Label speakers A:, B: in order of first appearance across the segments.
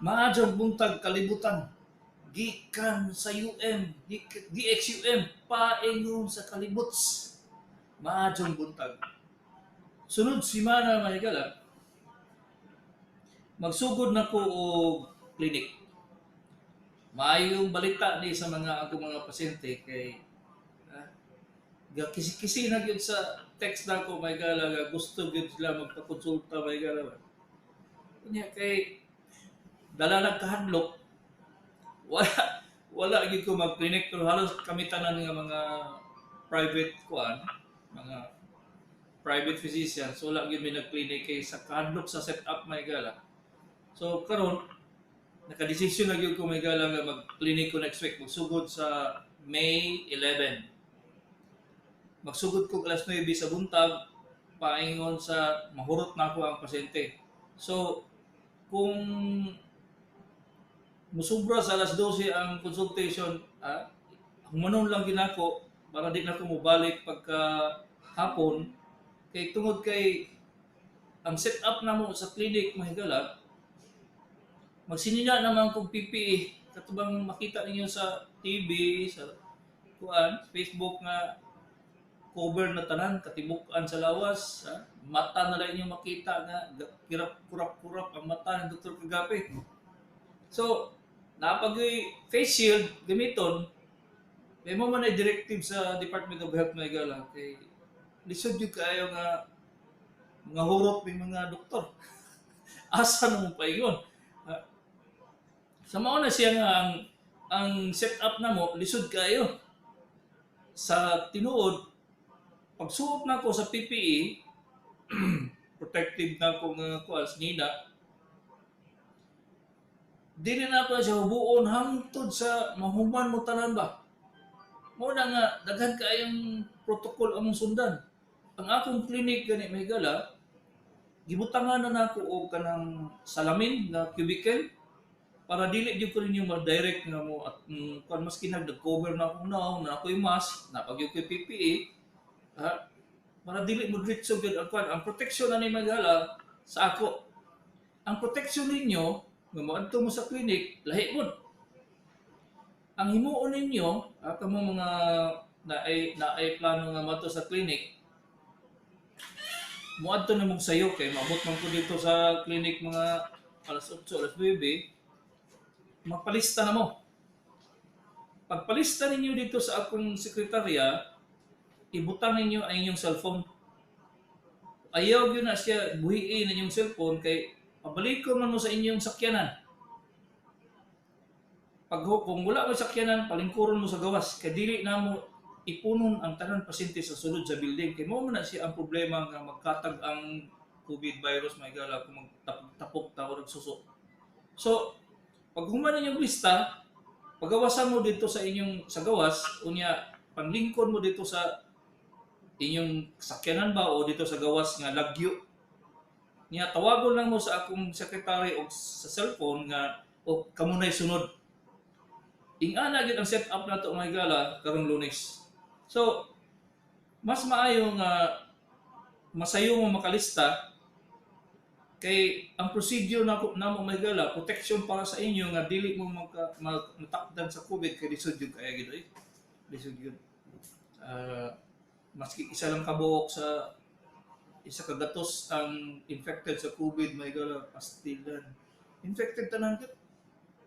A: Maadjong buntag kalibutan gikan sa UM, DXUM paingon sa kalibuts. Maadjong buntag. Sunod simana mahigala, magsugod na ko og klinik. Maayong balita ni sa mga ako mga pasyente kay kisi-kisi na gyud sa text na ko may gala gusto gyud sila magpakonsulta may gala. Kunya kay dala nagkahadlok wala wala gyud ko mag-clinic pero halos kami tanan nga mga private kuan, mga private physicians so wala gyud may nag-clinic kay sa kahadlok sa setup may gala. So karon nakadesisyon na gyud ko may gala nga mag-clinic ko next week magsugod sa May 11. Magsugod ko alas 9 sa buntag paingon sa mahurot na ako ang pasyente. So kung musubra sa alas 12 ang consultation, humanon lang ginako para di na ko mobalik pagka hapon kay tungod kay ang setup na mo sa clinic mahigala magsinina naman kung PPE katubang makita ninyo sa TV sa kuan Facebook nga cover na tanan katibukan sa lawas mata na lang inyo makita nga kurap-kurap ang mata ng Dr. Kagape. So napag face shield gamiton may mo man ay directive sa Department of Health na igala kay lisod yung kayo nga mga hurot ng mga doktor. Asa na mo paingon? Sa mauna siya nga ang setup na mo lisod kayo sa tinuod pagsuot na ko sa PPE protective na ko nga kuas nina dili na pa siya hubuon hangtod sa mahuman mo tanan ba. Muna nga daghan kaayong protocol among sundan. Ang akong clinic gani may gala gibutangan na nako og kanang salamin na cubicle para dili gyud ko ninyo ma-direct nga mo at kuan maski nag-cover na akong naong na ako'y mask na pag yung PPE para dili mo diretso gyud ang kuan ang protection na ni magala sa ako. Ang protection ninyo nga moadto mo sa clinic lahi pod. Ang himuon ninyo kamo mga naay plano nga moadto sa clinic moadto na mong sayo kay maabot man ko dito sa clinic mga alas 8 alas 9 magpalista na mo. Pagpalista ninyo dito sa akong sekretarya ibutang ninyo ang inyong cellphone. Ayaw yun na siya buhiin ang inyong cellphone kay pabalik ko man mo sa inyong sakyanan. Kung wala mo sakyanan, palingkuron mo sa gawas. Kaya dili na mo ipunon ang tanan pasyente sa sulod sa building. Kaya mo na siya ang problema nga magkatag ang COVID virus, may gala kung magtapok ta o nagsuso. So, pag human ninyong lista, pagawasan mo dito sa inyong sa gawas, unya panlingkod mo dito sa inyong sakyanan ba o dito sa gawas nga lagyo. Niya tawagon lang mo sa akong secretary o sa cellphone nga o kamo nay sunod. Ingana gyud ang setup nato mga gala karong Lunes. So mas maayo nga masayo mo makalista kay ang procedure namo mga gala protection para sa inyo nga dili mo matakdan sa COVID kay lisod gyud kaya gyud eh. Lisod gyud. Maski isa lang kabuok sa isa ka gatos ang infected sa COVID may gala pastilan. Infected tanan gyud.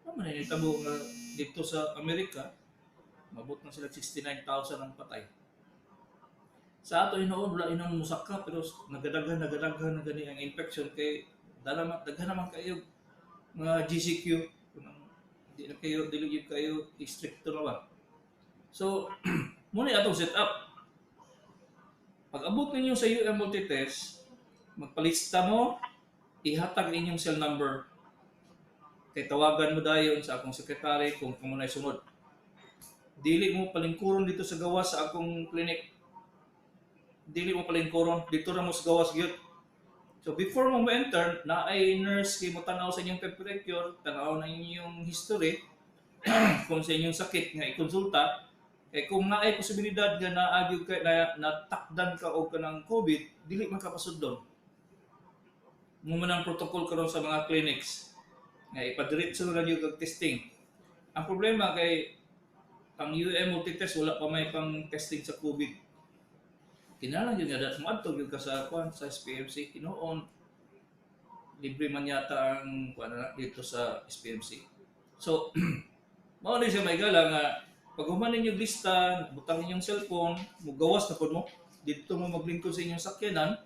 A: Ano man nitabo nga dito sa Amerika mabot na sila 69,000 ang patay. Sa ato hinoon wala inang musaka pero nagadaghan na gani ang infection kay daghan naman kayo mga GCQ di na kayo dili kayo stricto na ba. So muna atong setup. Pag abot ninyo sa UM multitest, magpalista mo, ihatag inyong cell number. Kay tawagan mo dayon sa akong sekretary kung kamo nay sunod. Dili mo palingkuron dito sa gawas sa akong clinic. Dili mo palingkuron dito ra mo sa gawas gyud. So before mo enter, na ay nurse kay mo tanaw sa inyong temperature, tanaw na inyong history kung sa inyong sakit nga ikonsulta. Kay kung naay posibilidad nga naagyo kay natakdan ka og kanang COVID, dili man ka pasudlon. Mo man ang protocol karon sa mga clinics. nga ipadiretso lang yung testing. Ang problema kay ang UM multitest wala pa may pang testing sa COVID. Kinahanglan yun nga dat moadto gyud ka sa kwan sa SPMC tinuon libre man yata ang kwan na dito sa SPMC. So mao ni siya may gala nga pag human ninyo lista, butang inyong cellphone, mugawas na pod mo dito mo maglingkod sa inyong sakyanan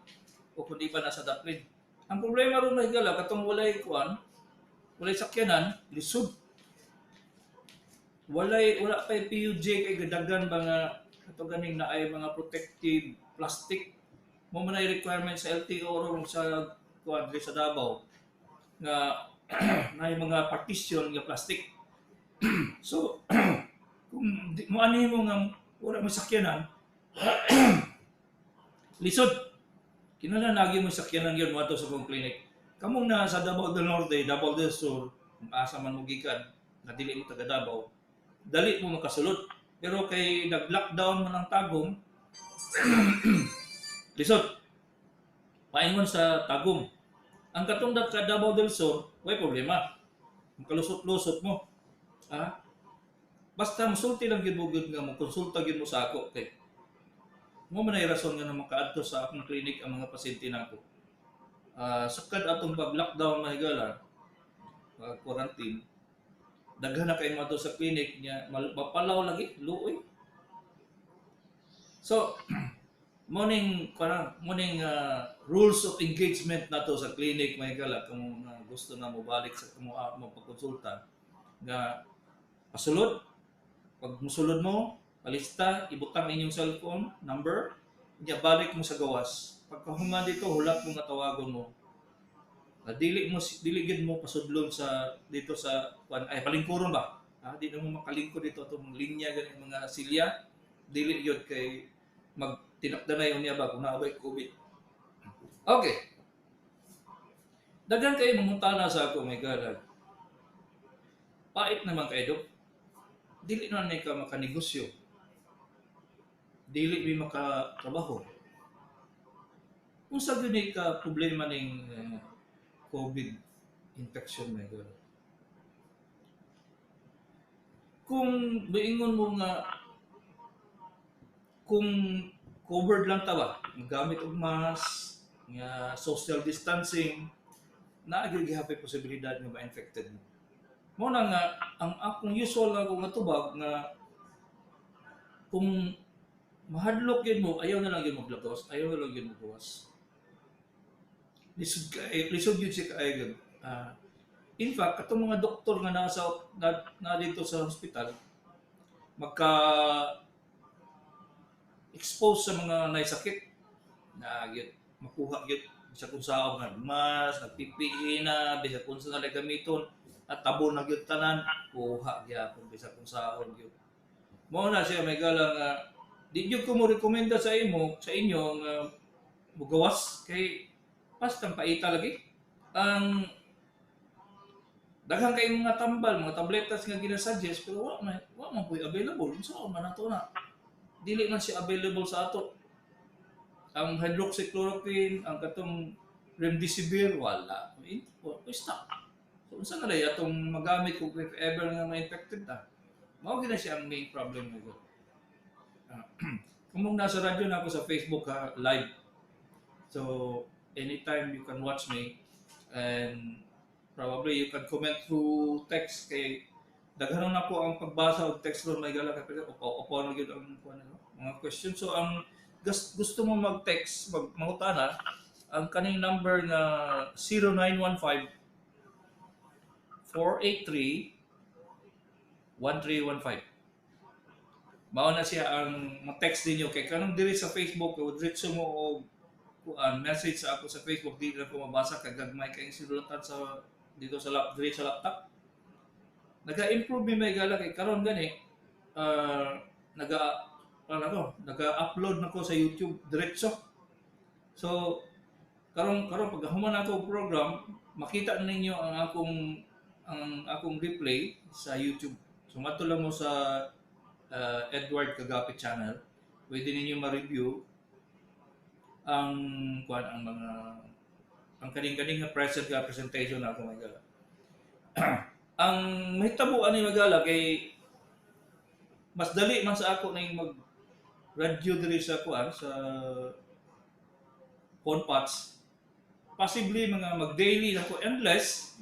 A: o kundi pa nasa daplin. Ang problema ron may gala katong walay kwan, walay sakyanan, lisod. Wala pa PUJ kay gadagan ba nga ato ganing na ay mga protective plastic mo man ay requirement sa LTO ron sa kuadre sa Davao nga na mga partition nga plastic. So kung di, mo ano mo nga wala mo sakyanan lisod kinala nagi mo sakyanan gyud mo ato sa kong clinic kamong na sa Davao del Norte, Davao del Sur kung asa man mo gikan na dili mo taga Davao dali mo makasulod pero kay nag-lockdown man ang tagum lisod paingon sa tagum ang katong ka Davao del Sur way problema makalusot-lusot mo ha basta musulti lang gyud mo gyud nga mo konsulta gyud mo sa ako kay mo man ay rason nga na makaadto sa akong clinic ang mga pasyente nako sakad atong pag-lockdown mahigala quarantine daghan na kay mo ato sa clinic niya mapalaw lagi luoy so morning rules of engagement nato sa clinic mahigala kung gusto na mo balik sa mo pagkonsulta nga pasulod pag musulod mo palista ibutang inyong cellphone number niya balik mo sa gawas pagkahuman dito hulat mo nga tawagon mo dili gid mo pasudlon sa dito sa ay palingkuron ba di na mo makalingkod dito atong linya gani mga silya dili yun kay magtinakdanay unya ba kung naabay COVID okay daghan kay mangutana sa ako my God pait naman kay Dok dili na ka makanegosyo dili mi makatrabaho unsa gyud ka problema ning COVID infection na gano'n. Kung maingon mo nga kung covered lang ta ba, gamit og mask, nga social distancing, naagil gihapon posibilidad nga ma-infected mo. Mo na nga ang akong usual nga kung natubag nga kung mahadlok yun mo, ayaw na lang yun maglagas, ayaw na lang yun magawas. Lisod yun siya kaayon. In fact, katong mga doktor nga na dito sa hospital, magka-expose sa mga naisakit na yun, makuha yun sa kung saan nga mas, nag-PPE na, bisa kung saan na gamiton, at tabo na yun tanan, kuha yun, bisa kung saan yun. Mao na siya may galang di jud ko mo rekomenda sa inyo nga mugawas kay pastang paita lagi. Ang daghang kay mga tambal, mga tabletas nga gina-suggest pero wa man puy available. Unsa man ato na? Dili man siya available sa ato. Ang hydroxychloroquine, ang katong remdesivir wala. Stop. So unsa na lay atong magamit kung if ever nga ma-infected ta? Mao gina siya ang main problem nito. Kung nasa radyo na ako sa Facebook live. So anytime you can watch me and probably you can comment through text kay daghanon ako ang pagbasa og text ron may gala kay upo na gyud ang mga question. So ang gusto mo mag-text mangutana ang kaning number na 0915 483 1315. Mao na siya ang mag-text ninyo kay kanang diri sa Facebook o diretso mo og message sa ako sa Facebook di na ko mabasa kag gagmay kay sinulatan sa dito sa laptop. Naga-improve mi may gala kay karon gani naga-upload nako sa YouTube diretso. So karon pag human ako program makita ninyo ang akong replay sa YouTube. So mato lang mo sa Edward Kagapit channel. Pwede ninyo ma-review ang mga ang kaning-kaning presentation na ako mga Ang mahitabo ani magala kay mas dali man sa ako na yung mag radyo diri sa kuan sa phone pots. Possibly mga mag-daily na ko unless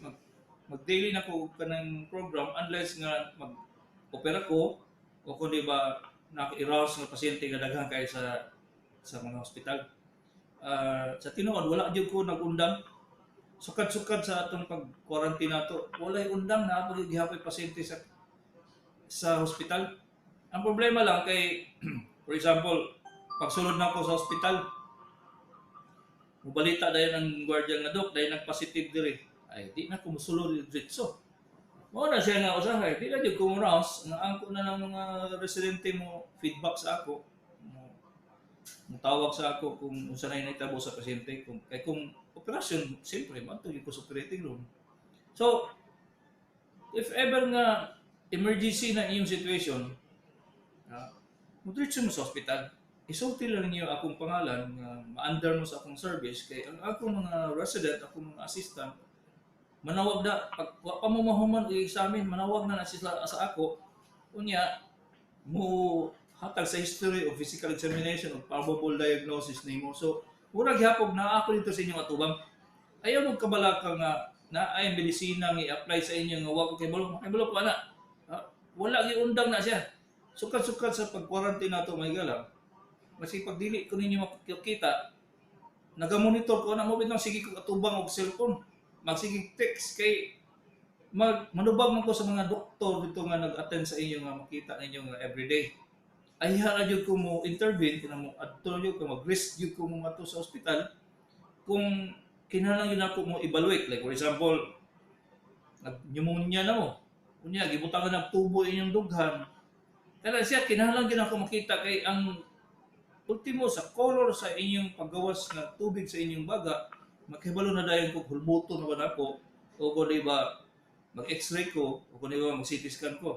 A: mag-daily na ko kanang program unless nga mag-opera ko o kundi ba naka-arouse nga pasyente nga daghan kay sa mga ospital. Sa tinuod wala jud ko nag-undang sukad-sukad sa atong pag-quarantine nato. Walay undang na pag gihapoy pasyente sa hospital. Ang problema lang kay for example, pagsulod na ako sa hospital, mubalita dayon ang gwardiya nga dok dayon nag-positive diri. Ay di na ko mosulod diretso. Mao na siya nga usahay, di na jud ko moraos, nga angko na ng mga residente mo feedback sa ako. Mutawag sa ako kung unsa na nahitabo sa pasyente kung operasyon, siyempre madto gyud ko sa operating room. So, if ever nga emergency na iyong situation, mudritso mo sa ospital. Isulti lang niyo akong pangalan nga ma-under mo sa akong service kay ang akong mga resident, akong mga assistant manawag na pag wa pa mo mahuman og examine manawag na sila sa ako unya mo hatag sa history of physical examination of probable diagnosis nimo. So murag gyapon na ako dito sa inyong atubang. Ayaw mo kabalaka nga na ay medisina nga i-apply sa inyo nga wa ko kay bulok ko ana. Wala gi undang na siya. Sukat-sukat sa pag-quarantine nato may galang. Kasi pag dili ko ninyo makikita, naga-monitor ko na mo bitang sige ko atubang og cellphone. Magsigig text kay manubag man ko sa mga doktor dito nga nag-attend sa inyo nga makita ninyo nga everyday. Ay hara jud ko mo intervene kana mo adto jud ko mag-risk jud ko mo ato sa ospital kung kinahanglan yun ako mo evaluate like for example nag-pneumonia na mo. Unya gibutangan ng tubo inyong dughan. Kaya siya kinahanglan gyud ako makita kay ang ultimo sa color sa inyong paggawas nga tubig sa inyong baga makahibalo na dayon ko hulbuto na ba nako o kung di ba mag-x-ray ko o kung di ba mag-CT scan ko.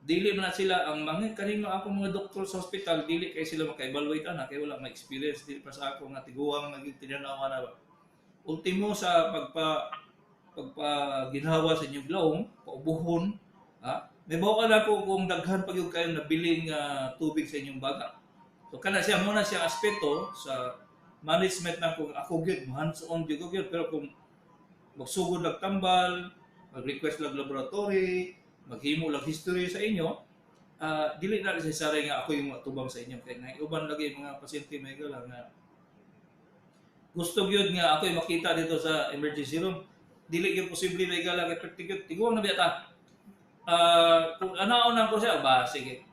A: Dili man na sila ang mga kanino ako mga doktor sa hospital dili kay sila maka-evaluate ana kay wala ma-experience dili pa sa ako nga tiguang naging tinanaw na ba. Ultimo sa pagpa ginhawa sa inyong glaong, paubuhon, may mao na ko kung daghan pag yung kayo nabiling tubig sa inyong baga. So kana siya muna siya aspeto sa management na kung ako gyud hands-on gyud ko gyud pero kung magsugod lang tambal, mag-request lang laboratory, maghimo lang history sa inyo, dili na necessary nga ako yung matubang sa inyo kay uban lagi mga pasyente may gala nga gusto gyud nga ako yung makita dito sa emergency room. Dili gyud posible may gala kay pertikot tiguang na biyata. Kung anaon ko siya ba sige.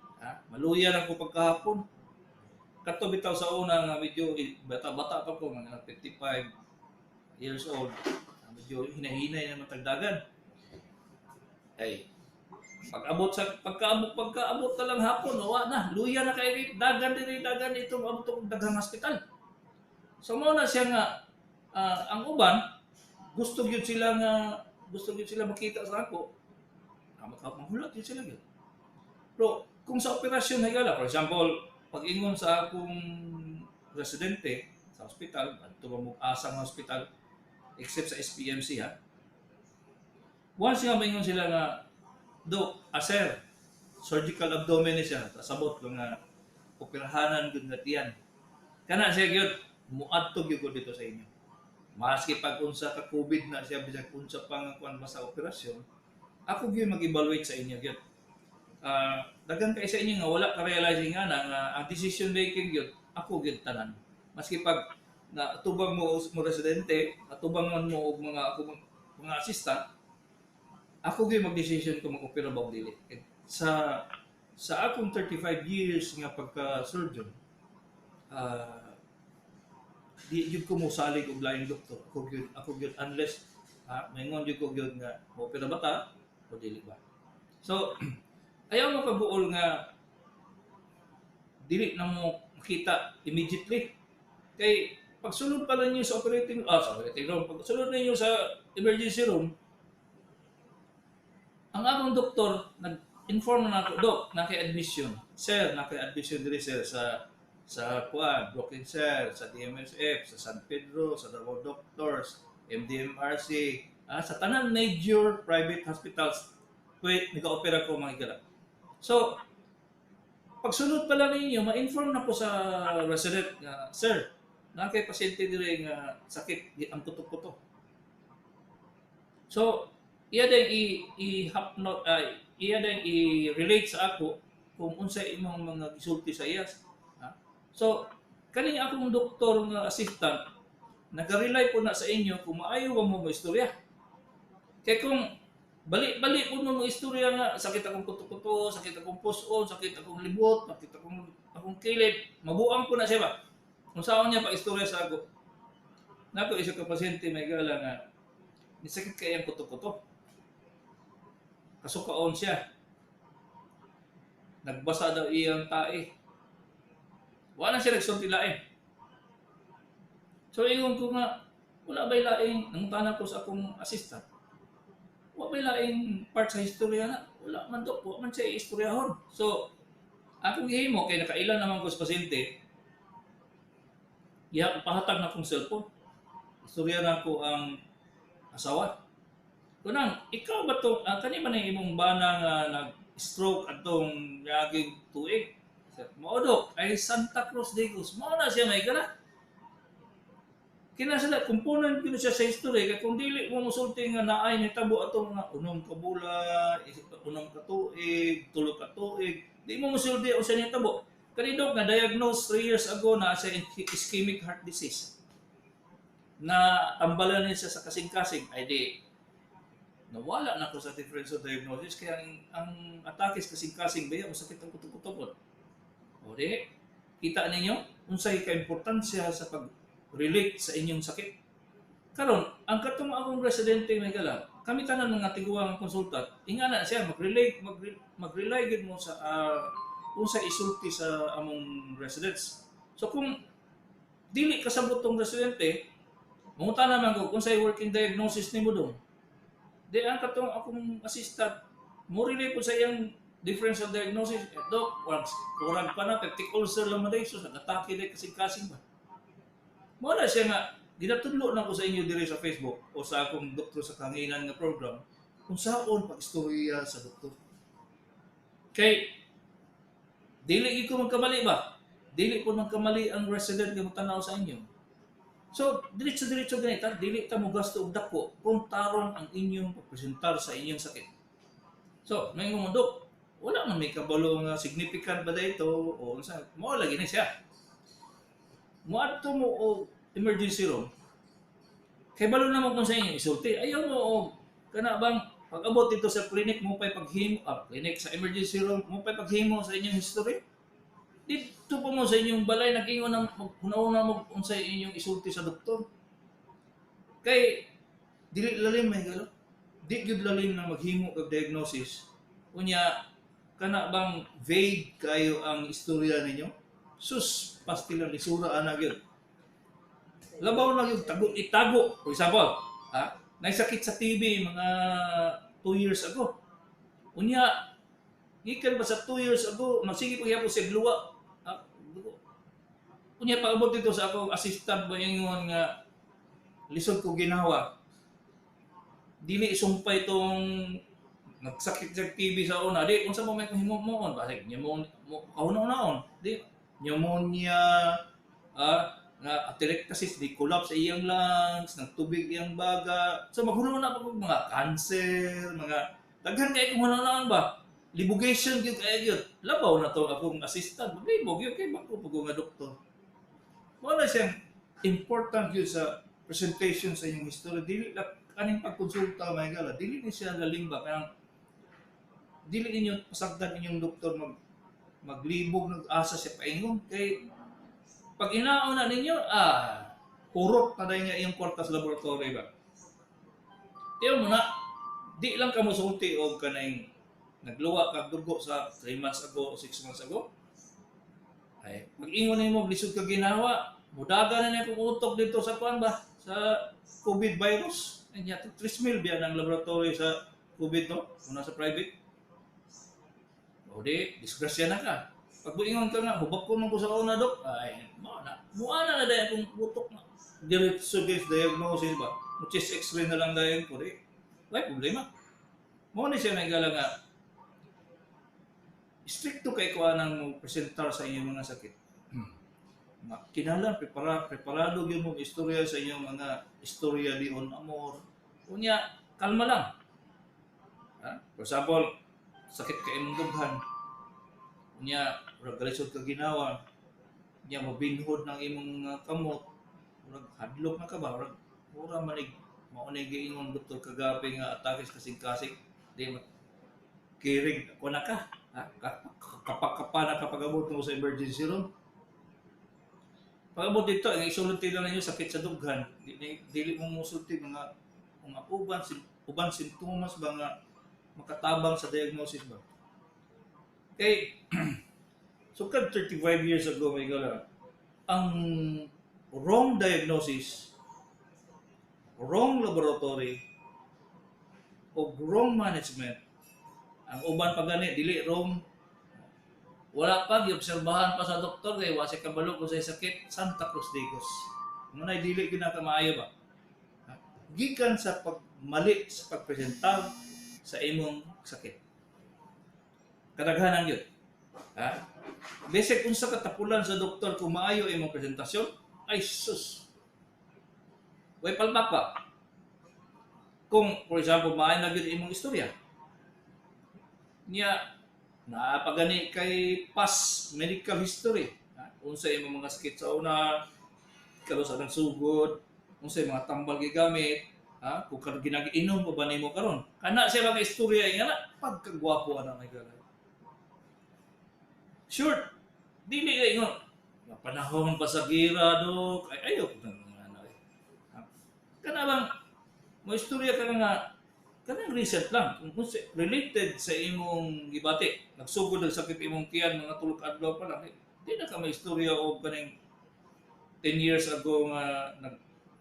A: Maluya lang ko pagkahapon. Kato bitaw sa una nga medyo bata-bata pa ko mga 55 years old. Medyo hinahinay na matagdagan. Ay, pagkaabot na lang hapon, wa na, luya na kay dagan itong abot og daghang hospital. So mo na siya nga ang uban gusto gyud sila makita sa ako. Makahulat gyud sila gyud. Pero kung sa operasyon higala, for example, pag-ingon sa akong residente sa ospital, adto ba mo asang hospital except sa SPMC once nga maingon sila nga do sir, surgical abdomen ni siya, tasabot ko nga operahanan gud nga tiyan. Kana siya gyud muadto gyud ko dito sa inyo. Maski pag unsa ka COVID na siya bisag unsa pa nga kuan ba sa operasyon, ako gyud mag-evaluate sa inyo gyud. Daghan kay sa inyo nga wala ka realizing nga ang decision making gyud ako gyud tanan. Maski pag na tubang mo residente, atubang man mo og mga assistant, ako gyud mag-decision kung mag-opera ba o dili. Sa akong 35 years nga pagka-surgeon, di gyud ko mo salig og laing doktor. Ako gyud unless maingon gyud ko gyud nga mo-opera ba ta o dili ba. So ayaw mo kabuol nga dili na mo makita immediately. Kay pagsulod pa lang niyo sa operating room, pagsulod ninyo sa emergency room, ang akong doktor nag-inform na ako, Dok, naki-admission. Sir, naki-admission diri sir sa Broken Cell, sa DMSF, sa San Pedro, sa Davao Doctors, MDMRC, Sa tanan major private hospitals, wait, nag-opera ko mga igala. So, pagsunod pala ninyo, ma-inform na po sa resident nga, sir, na kay pasyente dire nga sakit ang kutok-kutok. So, iya din iya din i-relate sa ako kung unsa imong mga gisulti sa iyas. Ha? So, kani akong doktor nga assistant, nag-rely po na sa inyo kung maayo ba mo istorya. Kaya kung balik-balik po mo istorya nga, sakit akong kuto-kuto, sakit akong puson, sakit akong libot, sakit akong kilid, mabuang po na siya ba? Kung saan niya pa istorya sa ako. Nato isa ka pasyente may gala nga, nisakit kaya ang kuto-kuto. Kasukaon siya. Nagbasa daw iyang tae. Wala siya nagsulti lain. So, ingon ko nga, wala ba'y laing, nangutana ko sa akong assistant. Wala ba'y laing part sa historya na? Wala man do, wala man siya i-istoryahon. So, akong gihimo, kay nakailan naman ko sa pasyente, pahatag na akong cellphone. Istorya na ko ang asawa. Kunang, ikaw ba ito, kani ba na imong bana nga nag-stroke at itong yaging tuig? Maodok, ay Santa Cruz de Cruz. Mao na siya may gana. Kinasala, kumpunan ko siya sa history, kaya kung dili mo musulti nga naay ni tabo atong mga unong kabula, unong katuig, tulog katuig, di mo musulti o siya ni tabo. Kanidog nga diagnosed 3 years ago na sa ischemic heart disease. Na tambalan niya siya sa kasing-kasing, ay di, nawala na ko sa differential diagnosis, kaya ang atake sa kasing-kasing ba yan, sakit ang kutok-kutok. O di, kita ninyo, unsay ka-importansya sa pag-relate sa inyong sakit. Karon, ang katong akong residente may gala, kami tanan mga tiguang konsultat, ingana siya mag-rely gid mo sa unsay isulti sa among residents. So kung dili kasabot tong residente, munguta naman ko kung sa'y working diagnosis ni mo doon. Di ang katong akong assistant, mo relay po sa iyang differential diagnosis. Dok, kurang pa na, peptic ulcer lang maday, so natake na kasing-kasing ba? Muna siya nga, ginatudlo na ko sa inyo dire sa Facebook o sa akong doktor sa kanginan nga program kung saan pag-istorya sa doktor. Kay, dili ko magkamali ba? Dili po magkamali ang resident nga magtanaw sa inyo. So, diretso-diretso ganita, dili ta mo gasto og dako kung tarong ang inyong pagpresentar sa inyong sakit. So, may mga dok, wala man may kabalo nga significant ba dito o sa mo lagi na siya. Muadto mo o emergency room. Kay balo naman kung sa inyo isulti. Ayaw mo o kana bang pag-abot dito sa clinic mo pa'y paghimo, clinic sa emergency room mo pa'y paghimo sa inyong history. Dito pa mo sa inyong balay, nag-ingon na una mo kung sa inyong isulti sa doktor. Kay, dili lalim may galo. Di gyud lalim na maghimo kag diagnosis. Unya, kana bang vague kayo ang istorya ninyo? Sus, pastila lisura ana gyud. Labaw na yung itago. For example, naisakit sa TB mga 2 years ago. Unya, gikan ba sa 2 years ago, magsige po yapon sa gluwa. Unya paabot dito sa akong assistant ba yung nga lisod ko ginawa. Dili isumpay itong nagsakit sa TB sa una. Di, kung sa mo may kahimo-moon, balik pneumonia, kahuna-unaon. Di, pneumonia, na atelectasis, di collapse sa iyang lungs, nagtubig iyang baga. So maghunaw na po mga cancer, mga daghan kay kung hunaw ba? Libugation gyud kay gyud. Labaw na to akong assistant. Maglibog gyud kay bangko pag nga doktor. Wala siyang important yun sa presentation sa inyong history. Dili kaning pagkonsulta may gala, dili ni siya galimba kanang dili ninyo pasagdan inyong doktor maglibog nag-asa siya paingon kay pag inaon na ninyo, kurot na dahil nga iyong kwarta sa laboratory ba? Tiyo mo na, di lang ka musulti o kanang nagluwa ka dugo sa 3 months ago o 6 months ago. Ay, mag-ingon na mo, lisod ka ginawa, mudaga na niya kung utok dito sa kuan ba? Sa COVID virus. Ay, niya, 3 mil biya ng laboratory sa COVID, no? Kung nasa private. O di, disgrasya na ka. Pag buingon ka nga, hubak ko nung ko sa una, dok, ay, muana na dahil akong utok na. Diretso diagnosis ba? Chest x-ray na lang dahil ko, di. Why problema? Mo ni siya nagala nga stricto kay kuha nang presentar sa inyong mga sakit. Kinahanglan preparado gyud mo istorya sa inyong mga istorya di on amor. Unya kalma lang. Ha? For example, sakit ka imong dughan. Unya ura galisod ka ginawa. Unya mabinhod ng imong kamot. Ura hadlok na ka ba? Ura manig maunay giingon doktor kagabi nga atake kasing-kasing. Di kiring ko na ka. Ha? Kapag na kapag-abot mo sa emergency room. Pag-abot dito, isulti lang ninyo sakit sa dughan. Dili mo musulti mga uban sintomas ba nga makatabang sa diagnosis ba. Okay, so 35 years ago, may gala, ang wrong diagnosis, wrong laboratory, o wrong management, ang uban pa gani, dili wrong, wala pa, giobserbahan pa sa doktor, kaya wasi kabalo ko sa sakit, Santa Cruz Digos. Ngunay dili ginakamayo ba? Gikan sa pagmali sa pagpresentar sa imong sakit. Kadaghanan yun. Ha? Basic kung sa katapulan sa doktor kung maayo imong presentasyon, ay sus. Way palpak pa. Kung, for example, maayo na yun imong istorya. Niya, naapagani kay past medical history. Unsa imong mga sakit sa una, karon sa nagsugod, unsa mga tambal gigamit, kung ginag-inom pa ba nimo karon. Kana siya mga istorya nga na pagkagwapo ana may galay. Sure, dili kay ngo. Panahon pa sa gira dok, ay ayo ko nang ano eh. Kana bang mo istorya ka nga kanang reset lang kung related sa imong gibati. Nagsugod og sakit imong tiyan mga tulog adlaw pa lang. Di na ka may istorya og kaning 10 years ago nga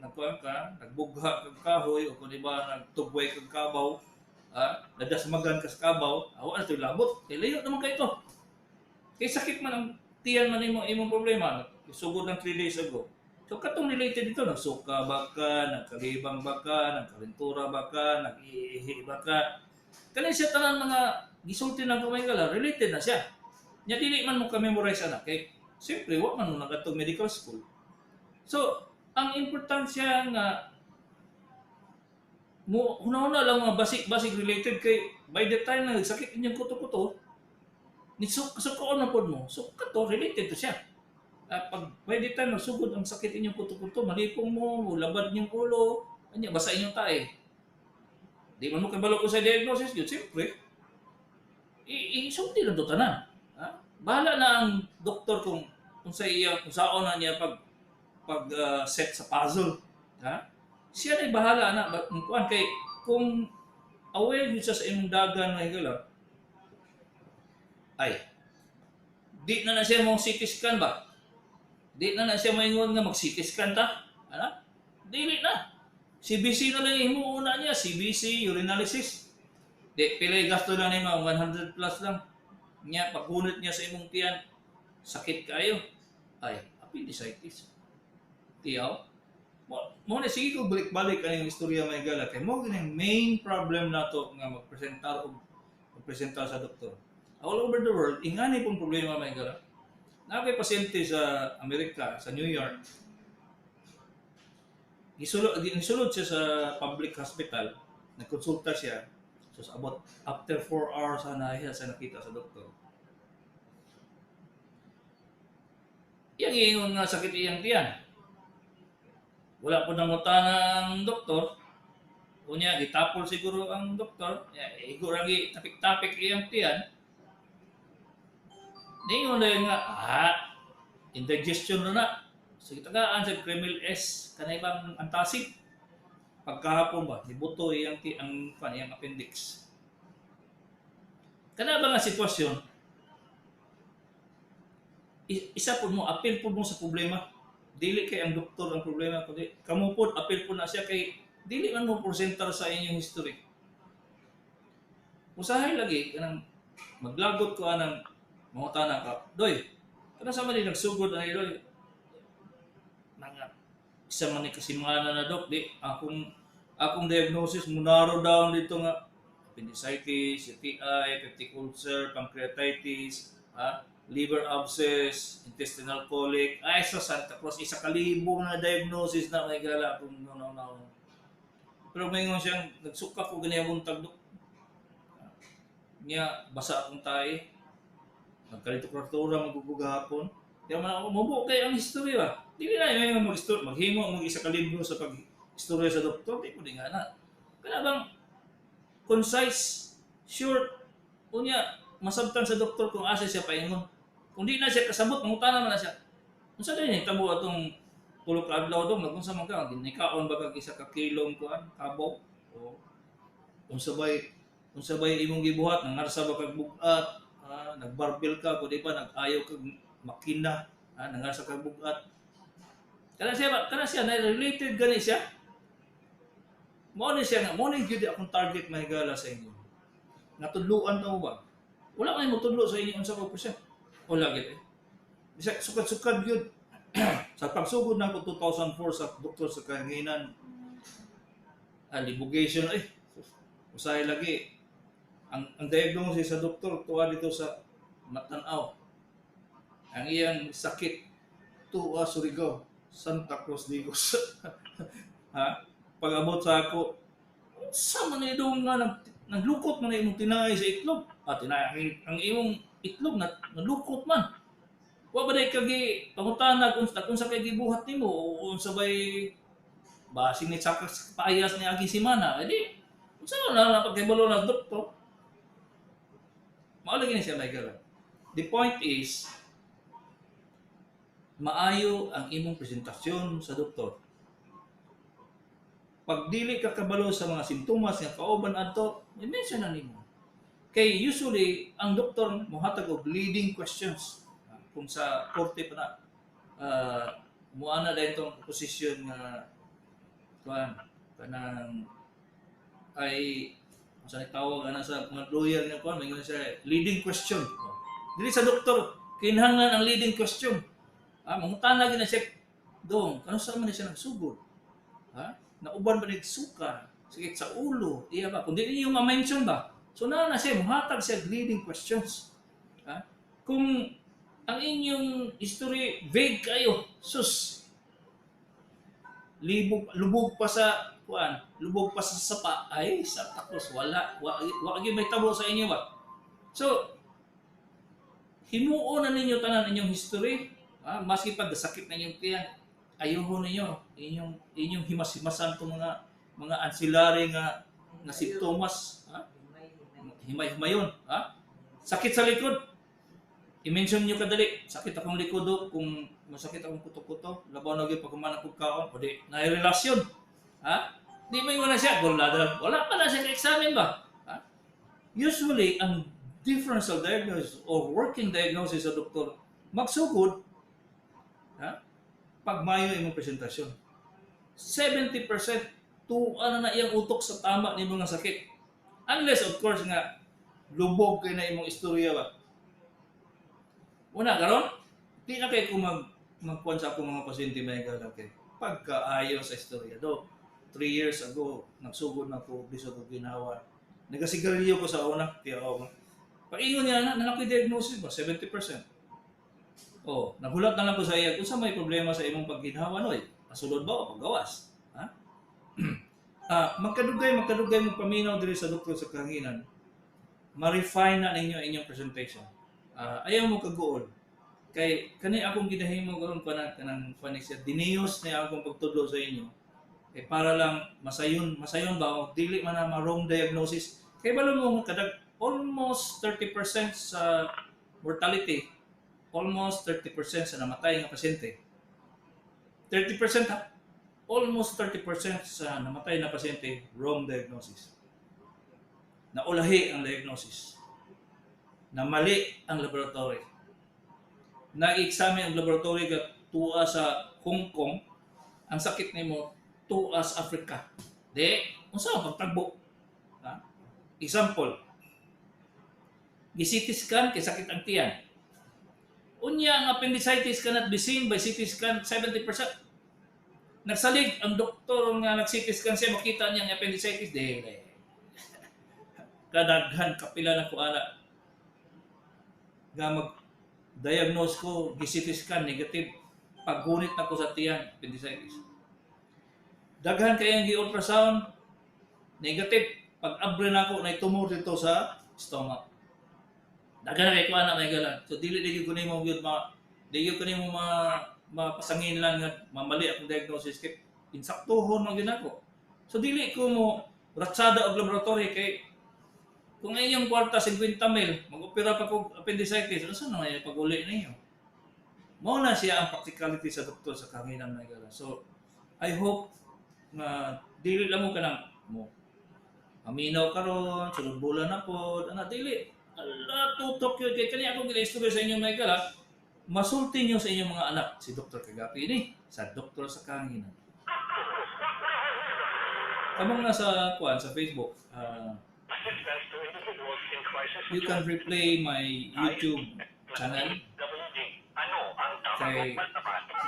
A: nagkuhan ka, nagbugha kag kahoy o kung iba nagtugway kag kabaw, nadasmagan ka sa kabaw, awa na ito labot. Kaya layo naman kayo ito. Kaya sakit man ang tiyan man imong problema. Sugod ng 3 days ago. So katong related dito, nagsuka ba ka, nagkalibang ba ka, nagkalintura ba ka, nag-iihi ba ka. Kaya siya tanan mga gisulti ng kamay gala, related na siya. Nya dili man mo ka-memorize anak. Kaya siyempre, wak man mo nagatong medical school. So, ang importansya nga mo una-una lang mga basic related kay by the time na nagsakit inyong kuto-kuto ni sukoon na pod mo so kato related to siya pag by the time nagsugod ang sakit inyong kuto-kuto malipong mo labad inyong ulo anya basa inyong tae di man mo kabalo ko sa diagnosis yun siyempre isulti lang to tanan bahala na ang doktor kung sa iya kung saon na niya pag set sa puzzle. Siya na bahala na kuan kay kung aware yun siya sa imong dagan na higala. Ay. Di na siya mo CT scan ba? Di na siya maingon nga mag CT scan ta? Ana? Dili na. CBC na lang imo una niya, CBC urinalysis. Di pilay gasto lang ni 100 plus lang. Nya paghunot niya sa imong tiyan, sakit kayo. Ay, appendicitis. Tiyaw. Mo na sige ko balik-balik ang istorya may gala kay mo gining main problem nato nga magpresentar sa doktor. All over the world, ingani pong problema may gala. Nakay pasyente sa Amerika, sa New York. Gisulod siya sa public hospital, nagkonsulta siya. So about after 4 hours na siya nakita sa doktor. Iyang ingon nga sakit iyang tiyan. Wala po nangutan ng doktor. Unya, gitapol siguro ang doktor. Igo lagi tapik-tapik iyang tiyan. Ningon na yun nga, indigestion na. Sige tagaan sa Kremil S, kanaibang antasig. Pagkahapon ba, nibuto iyang iyang appendix. Kana ba nga sitwasyon? Isa po mo, appeal po mo sa problema. Dili kay ang doktor ang problema kundi kamo pod apil po na siya kay dili man mo presentar sa inyong history. Usahay lagi kanang maglagot ko anang mangutana ka. Doy, kana sa man nagsugod ani doy. Mga isa man ni kasimngana na dok di akong Akong diagnosis mo narrow down dito nga appendicitis, UTI, peptic ulcer, pancreatitis, liver abscess, intestinal colic. Ay, sa Santa Cruz, isa kalibo na diagnosis na may gala kung no. Pero may ngon siyang nagsuka ko ganyan tagdok. Niya, basa akong tae. Nagkalito-kratura, magugugahapon. Kaya man ako, mabuo kayo ang history ba? Hindi na yung maghimo ang isa kalibro sa pag-istorya sa doktor. Di ko di nga na. Kaya bang concise, short, unya, masabtan sa doktor kung asa siya paingon. Kung di na siya kasabot, mangutana man na siya. Kung saan din, tabo atong tulog ka adlaw doon, kung saan man ka, ginikaon ba kag isa ka kilong kuan, kabaw, o kung sabay imong gibuhat, nangarsa ba kag bugat, nagbarbil ka, kung di ba, nag-ayaw kag makina, nangarsa kag bugat. Kana siya, na-related gani siya. Mo ni siya nga, mo ni gyud akong target mahigala sa inyo. Natudluan ta mo ba? Wala kay mo tudlo sa inyo unsa ka percent. Wala gid eh. Bisag sukad-sukad gyud. Sa pagsugod na ko 2004 sa doktor sa kahanginan, libugation usahay lagi. Ang diagnosis sa doktor tuwa dito sa Matanaw. Ang iyang sakit tuwa Surigao, Santa Cruz Digos. Pag-abot sa ako, sa man idong nga naglukot man imong tinay sa itlog. Tinay ang imong itlog na nalukot man. Wa ba day kagi pangutana kung sa kay gibuhat nimo o unsa bay basing ni sakas paayas ni agi semana. Edi unsa na pagkibalo na doktor? Mao lagi ni siya nagala. The point is maayo ang imong presentasyon sa doktor. Pag dili ka kabalo sa mga simptomas nga kauban adto, i-mention na nimo. Kay usually ang doktor mohatag og leading questions. Kung sa korte pa na muana dahil itong posisyon nga kanang ay sa tawag ana sa mga lawyer nga kuan may siya leading question. Dili sa doktor kinahanglan ang leading question. Mangutana gyud na siya dong kano sa man siya nagsugod. Nauban ba ni suka, sakit sa ulo, iya ba? Kung di niyo ma-mention ba? So na siya, muhatag siya leading questions. Kung ang inyong history vague kayo, sus, lubog pa sa sapa, ay, sa takos, wala may tabo sa inyo ba? So, himuon na ninyo tanan inyong history, maski pag sakit na inyong tiyan, ayuho ninyo inyong himas-himasan tong mga ancillary nga simptomas, himay-himayon, sakit sa likod, i-mention niyo kadali, sakit akong likod kung masakit akong kuto-kuto, labaw na gyud pagkuman akong kaon, o di na relasyon, di may wala siya wala pa na siya ka-examine ba? Usually ang differential diagnosis or working diagnosis sa doktor magsugod pag mayo imong presentasyon. 70% tuwa na iyang utok sa tama ni mga sakit. Unless of course nga lubog kay na imong istorya ba. Una karon, di na kay ko magkuan sa akong mga pasyente may gala kay pagkaayo sa istorya do. 3 years ago nagsugod na ko bisog og ginawa. Nagasigarilyo ko sa una kaya pag-ingon niya na diagnosis ba 70%. Nagulat na lang ko sa iya kung sa may problema sa imong pagginhawa noy. Pasulod ba o paggawas? Magkadugay mo paminaw diri sa doktor sa kahanginan. Ma-refine na ninyo inyong presentation. Ayaw mo kaguol. Kay kani akong gidahimo karon kanang siya diniyos na akong pagtudlo sa inyo. Kay para lang masayon ba o dili man na wrong diagnosis. Kay balo mo kadag almost 30% sa mortality. Almost 30% sa namatay nga pasyente. 30% almost 30% sa namatay na pasyente, wrong diagnosis. Naulahi ang diagnosis. Namali ang laboratory. Nag-examine ang laboratory kat tuwa sa Hong Kong, ang sakit nimo tuwa sa Africa. Unsa ang pagtagbo? Example, gi-CT scan kay sakit ang tiyan. Unya ang appendicitis cannot be seen by CT scan 70%. Nagsalig ang doktor nga nag-CT scan siya, makita niya ang appendicitis. Dili. Kadaghan, kapila na ko ana. Nga mag-diagnose ko, gi-CT scan, negative. Paggunit na ko sa tiyan, appendicitis. Daghan kayang gi-ultrasound, negative. Pag-abre na ako, na tumor dito sa stomach. Daghan na kay ko ana may galan. So dili ko nimo gyud dili ko nimo mapasangin lang nga mamali akong diagnosis kay insaktuhon man gyud ako. So dili ko mo ratsada og laboratory kay kung inyong kwarta 50 mil, mag-opera pa kog appendicitis, unsa na may pag-uli ninyo? Mao na siya ang practicality sa doktor sa kanginan may galan. So I hope na dili lang mo kanang mo aminaw karon, sulod bulan na pod, ana dili ala tutok yun. Kaya kani akong gina-istorya sa inyo may galat, masulti nyo sa inyong mga anak. Si Dr. Kagapi ini, sa Doktor sa Kanginan. Kamang nasa kuan sa Facebook, you can replay my YouTube channel. Kay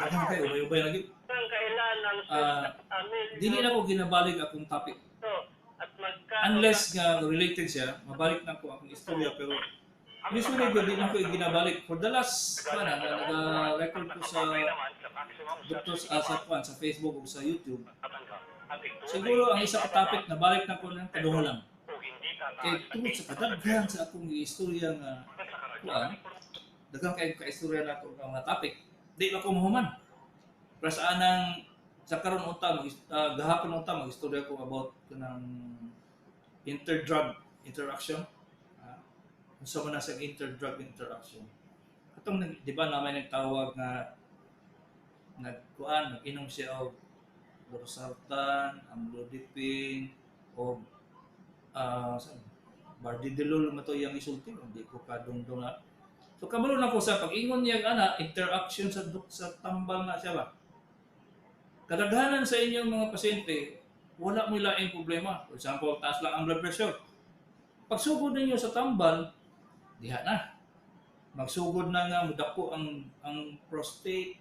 A: daghang kayo, ubay-ubay lagi. Dili na ko ginabalik akong topic. Unless nga related siya, mabalik na ko akong istorya pero usually di na ko ginabalik. For the last nag-record ko sa Doctors Asapwan sa Facebook o sa YouTube. Siguro ang isa ka topic na balik na ko ng kaduha lang. Kay tungod sa kadaghan sa akong istorya nga kuan, daghang kay ka-istorya na ko ang topic. Di na ko mahuman. Para sa anang sa karon unta gahapon unta mag-istorya ko about kanang interdrug interaction. Unsa man na sa interdrug interaction. Katong di ba na may nagtawag nga nag-inom siya og losartan, amlodipine o bardidilol mo to yang isulti, hindi ko kadungdong na. So kabalo na ko sa pag-ingon niya interaction sa tambal na siya ba. Kadaghanan sa inyong mga pasyente, wala mo laing problema. For example, taas lang ang blood pressure. Pagsugod ninyo sa tambal, diha na. Magsugod na nga, mudako ang prostate,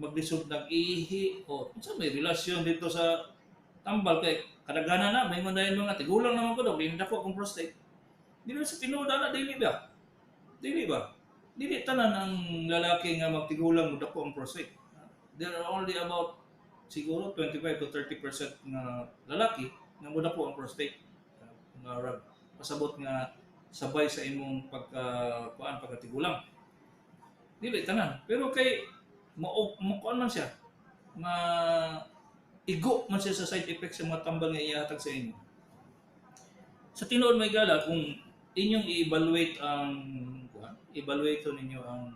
A: maglisod nag-ihi, o may relasyon dito sa tambal kay kadaghanan na, may mga tigulang naman ko daw, dinidako akong prostate. Di na sa tinuda na, dili ba? Dili ba? Dili tanan ang lalaki nga magtigulang mudako ang prostate. There are only about siguro 25 to 30% nga lalaki nga mudako ang prostate. Nga pasabot nga sabay sa imong pagkatigulang. Dili tanan. Pero kay kuan man siya. Igo man siya sa side effects sa mga tambal nga ihatag sa inyo. Sa tinuod may gala kung inyong i-evaluate ninyo ang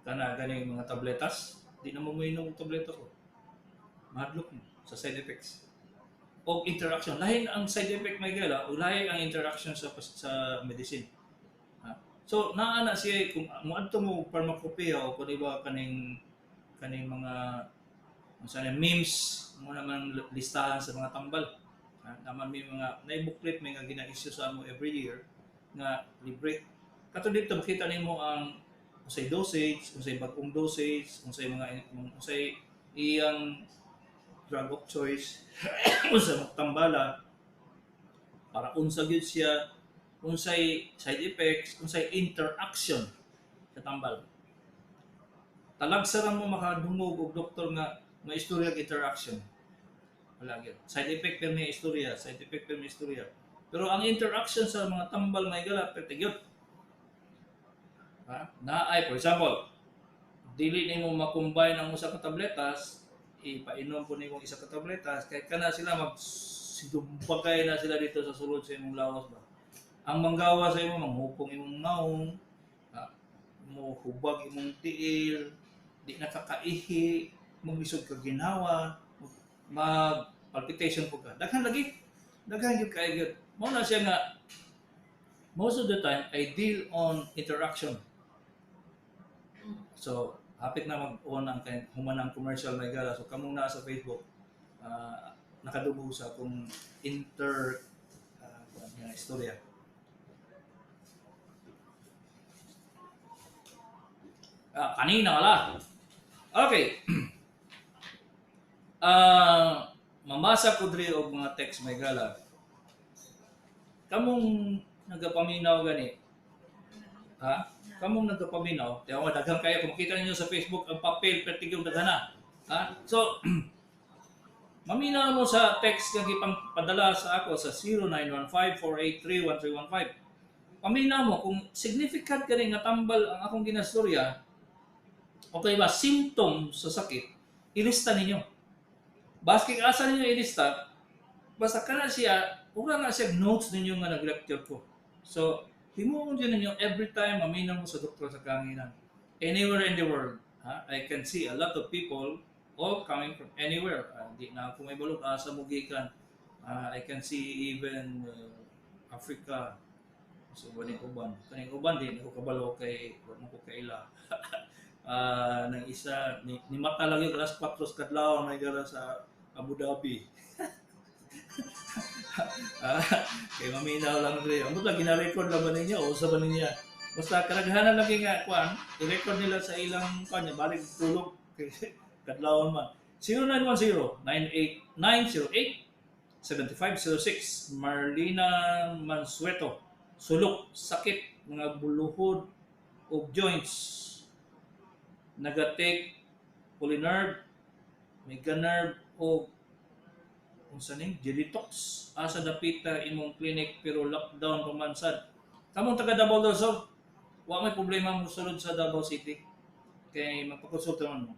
A: ganing mga tabletas, di na mo mainom og tableta ko. Mahadlok mo sa side effects. O interaction. Lahin ang side effect may gala, o lahin ang interaction sa medicine. So, naana siya, kung muadto mo pharmacopoeia o kung iba kaning mga memes, mo naman listahan sa mga tambal. Naman may mga naibuklit, may nga gina-issue sa mo every year nga libre. Kato dito, makita nimo ang unsay dosage, unsay bagong dosage, unsay iyang drug of choice, unsa magtambala, para unsa gyud siya, unsay side effects, unsay interaction sa tambal. Talagsa ra mo makadungog og doktor nga may istorya interaction. Wala gyud. Side effect pero may istorya, side effect pero may istorya. Pero ang interaction sa mga tambal may gala pwede gyud. For example, dili nimo ma-combine ang usa ka tabletas, ipainom po nimo isa ka tabletas kay kana sila magsidumpagay na sila dito sa sulod sa imong lawas ba. Ang manggawa sa imo manghupong imong naong, mo hubag imong tiil, di nakakaihi, maglisod ka ginawa, mag palpitation po ka. Daghan gyud kay gyud. Mao na siya nga most of the time I deal on interaction. So hapit na mag-on ang humanang commercial may gala. So kamong na sa Facebook, nakadugog sa akong istorya. Kanina wala. Okay. Mamasa ko diri og mga text may gala. Kamong nagapaminaw gani. Ha? Kamong nagapaminaw, kaya mo daghang kayo kung makita ninyo sa Facebook ang papel pertigong daghana. Ha? So maminaw mo sa text nga gipang padala sa ako sa 0915-483-1315. Paminaw mo kung significant kani nga tambal ang akong ginastorya, okay ba symptom sa sakit, ilista ninyo. Baski asa ninyo ilista, basta kana siya, ura nga siya notes ninyo nga nag-lecture ko. So, himuon din ninyo every time maminaw mo sa doktor sa kanginan. Anywhere in the world, I can see a lot of people all coming from anywhere. Di na ako may balog sa Mugikan. I can see even Africa. So, kaning uban din ako kabalo kay wala ko kaila. Nang isa ni mata lang yung alas 4 kadlaw may gara sa Abu Dhabi. Kay maminaw lang dre. Amo ta gina-record lang ba ninyo o sa ba niya? Basta karaghanan lagi nga kuan, i-record nila sa ilang kanya balik tulog kay kadlawon man. 0910-908-7506 Marlina Mansueto. Sulok, sakit, mga buluhod o joints. Nagatik, polynerve, meganerve o kung saan Gelitox. Asa dapita imong clinic pero lockdown pamansad. Kamong taga Davao del Sur, wa may problema mo sulod sa Davao City. Kay magpakonsulta man mo.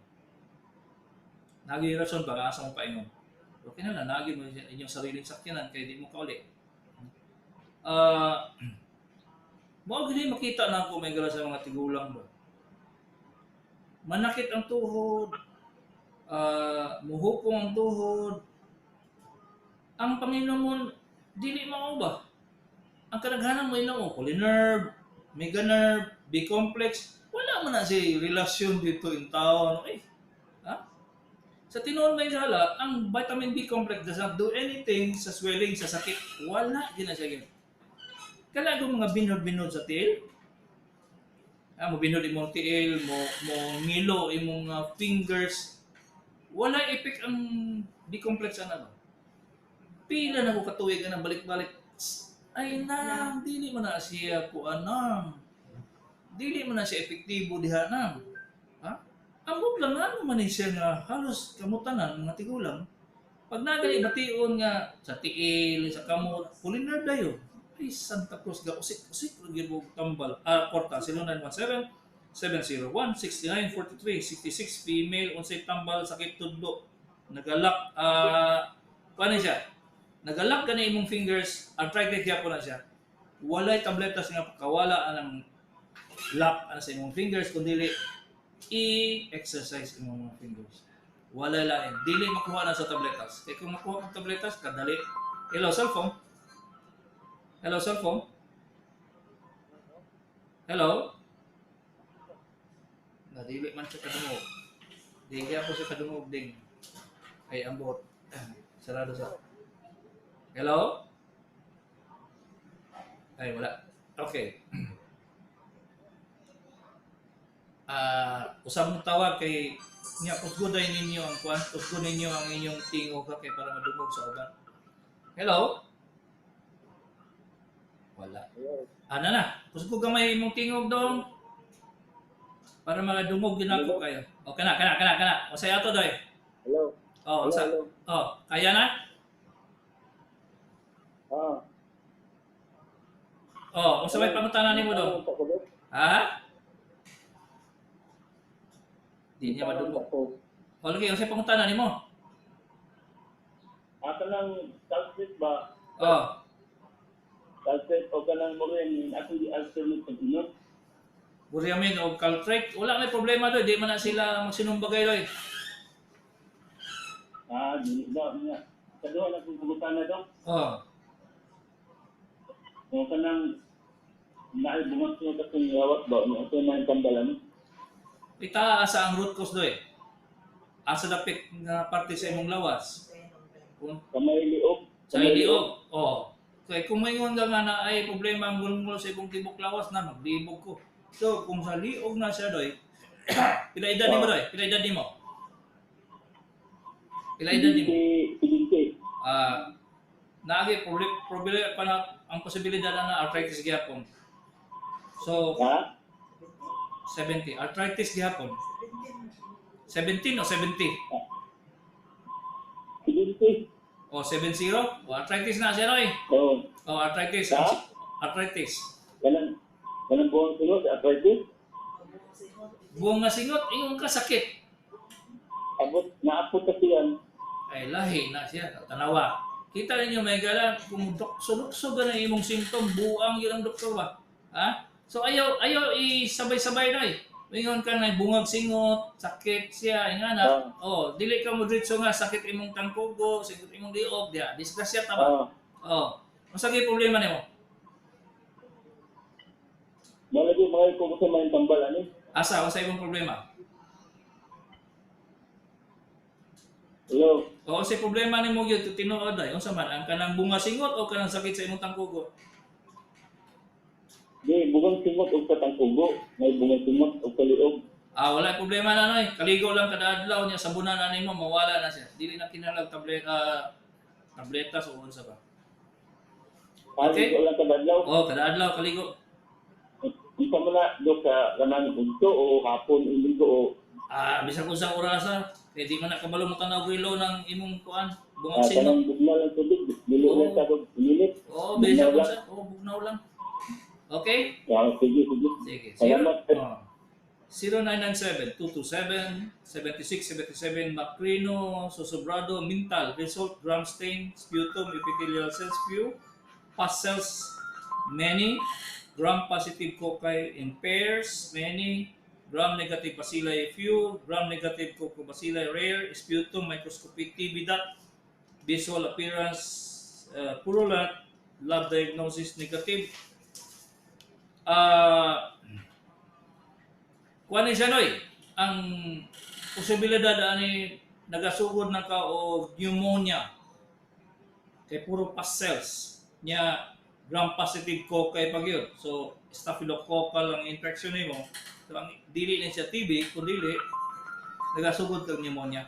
A: Nagi rason ba asa mo paingon. Okay na nagi mo inyong sariling sakyanan kay di mo kauli. Mao gid makita na ako may gara sa mga tigulang ba. Manakit ang tuhod, muhupong ang tuhod. Ang Panginoon dili mao ba? Ang kadaghanan mo ino polynerve, meganerve, B-complex, wala man na si relasyon dito in tao. Okay? Ha? Sa tinuod may gala, ang vitamin B complex does not do anything sa swelling, sa sakit. Wala din na siya yun. Kala ko mga binod-binod sa tiil. Mo binod imong tiil, mo ngilo imong fingers. Wala effect ang B complex ano. Pila na ko katuig na balik-balik. Ay na, dili man na siya ko anam. Dili man na siya epektibo diha na. Ha? Ambot lang ano man siya nga halos kamutanan mga tigulang. Pag nagali bation nga sa tiil, sa kamot, polynerve dayo. Ay Santa Cruz ga usik gyud mo tambal. Porta 0917-701-6943 66 female unsay tambal sakit tudlo. Nagalak paano siya? Nagalak ka na imong fingers, arthritis gyapon na siya. Walay tabletas nga pakawala anang lock ana sa imong fingers kundi i-exercise imong mga fingers. Wala lain. Dili makuha na sa tabletas. Kaya kung makuha ang tabletas, kadali. Hello, cellphone? Hello, cellphone? Hello? Nadili man siya kadungog. Di kaya po siya kadungog ding. Ay, ambot. Sarado sa. Hello? Ay, wala. Okay. Usab mong tawag kay nga usgoday ninyo ang kuan, usgo ninyo ang inyong tingog kay para madungog sa uban. Hello? Wala. Ana na. Usgo gamay imong tingog dong. Para madungog din ako kayo. O kana. O saya to doy.
B: Hello.
A: Oh, sa. Oh, kaya na? Oh, unsa may pangutanan nimo dong? Ha? Di niya madungog. O lagi, unsa pangutanan nimo?
B: Asa nang calcite ba?
A: Oh.
B: Calcite o kanang morin ako di alternate sa inyo.
A: Buriamin o caltrate, wala may problema doy, di man na sila magsinumbagay doy.
B: Dili ba niya. Kaduha na kung kagutan na daw.
A: Oh.
B: O kanang naibungat ko sa kung yawat ba? Ito na yung tambalan.
A: Ita asa ang root cause doy. Asa dapit nga parte sa imong lawas. Kung
B: Kamay liog.
A: sa iliog. Oh. Kaya kung may nga na ay problema ang gulmol sa imong tibok lawas na maglibog ko. So kung sa liog na siya doy, pila edad nimo doy? Pila edad nimo? Pila edad nimo?
B: Sige.
A: Naagi problema pa na ang posibilidad na arthritis gyapon. So
B: Ha?
A: 70 arthritis gyapon. 17 o 70?
B: Sige.
A: O 70? O arthritis na siya Noy.
B: Oo.
A: O arthritis.
B: Ha?
A: Arthritis.
B: Kanang buong sunod, arthritis.
A: Buong nga singot, ingon ka sakit.
B: Naapot kasi yan.
A: Ay lahi na siya. Tanawa. Kita ninyo may gala kung sulok-sulok na imong symptom, buang yun ang doktor ba? Ha? So ayaw isabay-sabay na eh. Ingon ka na bungag singot, sakit siya, nga na. Oh, dili ka mo diretso nga sakit imong tangkugo, sakit imong liog, dia. Disgrasya ta ba? Oh. Unsa gyud problema nimo?
B: Malagi mga ko sa may tambal ani.
A: Asa unsa imong problema?
B: Hello.
A: O unsa problema nimo gyud tinuod ay unsa man ang kanang bunga singot o kanang sakit sa imong tangkugo?
B: Di bugang singot og patangkugo, may bugang singot og kaliog.
A: Wala problema na noy. Kaligo lang kada adlaw niya sabunan na nimo mawala na siya. Dili na kinalag tabletas o unsa ba.
B: Okay. Wala ka badlaw.
A: Oh, kada adlaw kaligo.
B: Isa mo na do ka kanang udto o hapon iligo o
A: Bisag usang orasa, di man nakabalo mo tanaw gilo ng imong kuan, bungag singot.
B: kanang bugnaw lang tubig, dili na ka og init.
A: Oo, bisag usa. Oo, bugnaw lang. Okay?
B: Sige.
A: Sige.
B: Salamat.
A: 0997-227-7677 Macrino, Sosobrado, Mintal, Result, gram stain, sputum, epithelial cells, few, pus cells, many, gram positive cocci in pairs, many, gram negative bacilli few, gram negative coccobacilli rare, sputum, microscopic TB dot, visual appearance, purulent, lab diagnosis negative. Kuan ni siya Noy, ang posibilidad ani nagasugod na ka o pneumonia kay puro pus cells nya gram positive cocci pag yun. So staphylococcal ang infection nimo. So ang dili na siya TB kundi nagasugod kag pneumonia.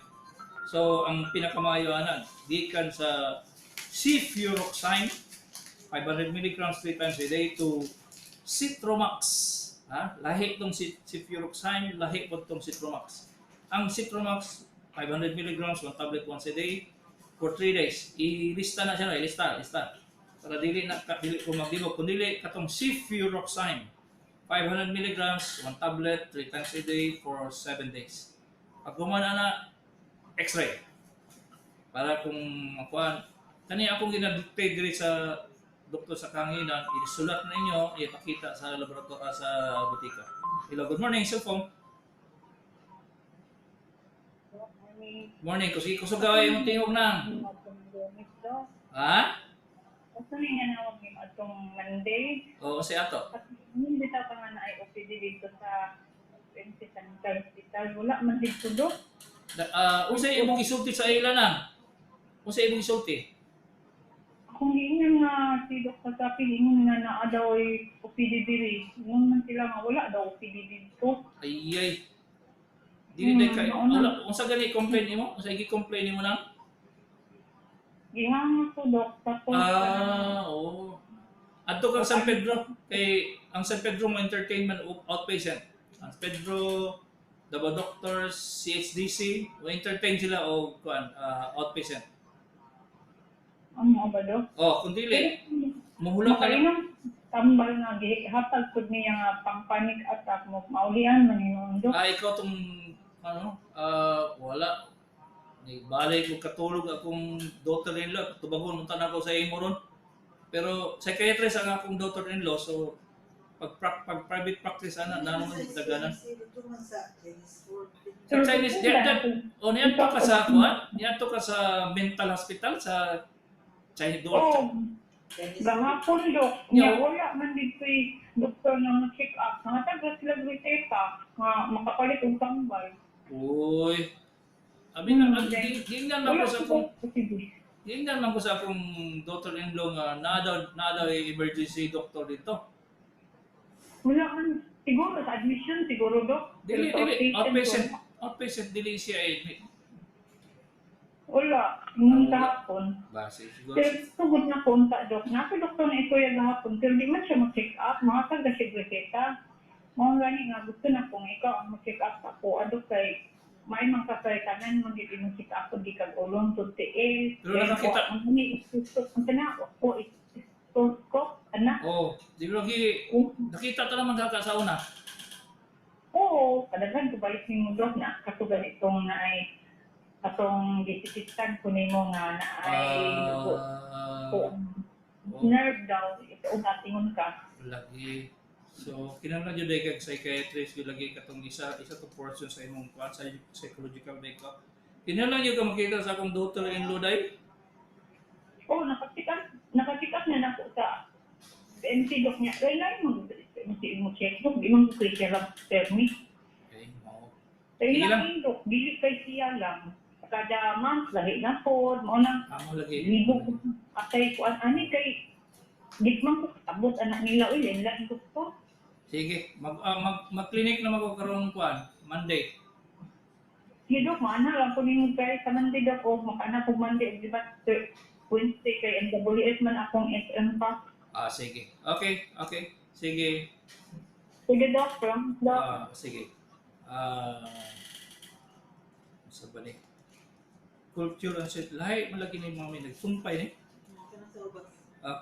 A: So ang pinakamaayo anan gikan sa cefuroxime 500 mg 3 times a day to Citromax. Lahi itong cefuroxime, lahi po itong Citromax. Ang Citromax, 500 mg, 1 tablet once a day, for 3 days. Ilista na siya, no? Ilista. Para dili ko magdibog. Kung dili, katong cefuroxime, 500 mg, 1 tablet, 3 times a day, for 7 days. Pag gumana na, x-ray. Para kung makuhaan, kani akong ginadictate diri sa doktor sa kanginan, isulat na ninyo, ipakita sa laboratory sa butika. Hello, good morning, cellphone. Morning, kusog gaway mong tingog na. Ha?
C: Gusto niya na huwag yung atong Monday.
A: Oo, si ato.
C: At hindi ta pa nga na ay OPD dito sa Sanitary Hospital. Wala man dito do.
A: Unsay imong isulti sa ila na? Unsay imong isulti?
C: Kung hiingan nga si Dr. Sapi, hiingan nga na daw ay OPD diri. Nung man sila nga wala daw OPD dito.
A: Ay. Dili day kay. Wala, unsa gani complain nimo? Unsa gi-complain nimo na?
C: Gihangan ko Dok. Tapos,
A: Oo. Adto kang San Pedro kay ang San Pedro mo entertainment outpatient. San Pedro Davao Doctors, CHDC, o entertain sila o kuan outpatient.
C: ano ba Dok?
A: Kung dili, muhula ka lang.
C: Makainang tambal nga hatag pud niya nga pang panic attack mo maulian man yun Dok.
A: Ikaw tong wala. Balik ko katulog akong daughter-in-law, tubagon unta na ako sa imo ron. Pero psychiatrist ang akong daughter-in-law, so pag private practice naman daganan. Sa Chinese, niadto ka sa kuan? Niadto ka sa mental hospital sa Chinese doctor.
C: Gahapon Dok, niya wala man dito doktor na check up. Nga tagas sila reseta nga makapalit og tambal.
A: Uy. Abi na gingnan man ko sa akong gingnan man ko sa akong daughter-in-law nga na daw emergency doctor dito.
C: Wala man siguro sa admission siguro Dok.
A: Dili outpatient dili siya admit.
C: Wala, yung kahapon.
A: Base siguro.
C: Pero tugod na ko sa dok. Nasa doktor na ito yung kahapon. Pero di man siya mag-check up. Mga taga-segreteta. Mga gani nga gusto na kung ikaw ang mag-check up ako. Ano kay may mga kasaytanan mo hindi mo check up kung di ka ulong tuntiil.
A: Pero nakakita-
C: Ang huni istusok. Ang tanako. O istusok. Anak.
A: Oh, di ba lagi nakita ta naman kaka sa una.
C: Oo. Kadaghan ko balik ni mo dok na. Kaso ganitong na ay atong disisitan ko nimo nga na ay
A: Oh,
C: nerve daw ito natingon ka.
A: lagi. So, kinahanglan jud day kag psychiatrist gyud lagi katong isa to portion sa imong kuan sa psychological makeup. Kinahanglan jud ka makita sa akong daughter-in-law day.
C: Oh, nakatikas na nako sa MC doc niya. Kailan mo MC mo check doc, di mo ko siya lang tell me.
A: Okay, mo.
C: Kailan
A: Ilang?
C: lang doc, dili kay siya lang. Kada month lahi na po, mo nang
A: Amo lagi.
C: libo ko atay ko ani kay di man ko abot anak nila uy, lain ko to.
A: Sige, mag-clinic na magkaroon kuan Monday.
C: Hidok, mana lang ko nimo kay sa Monday daw ko, makana ko Monday, di ba? Wednesday kay NWS man akong SM pa.
A: Ah, sige. Okay. Sige.
C: Sige, Doc, from Doc.
A: Sige. Sa balik. Culture and sensitivity. Lahi malagi ni mga may nagsumpay ni.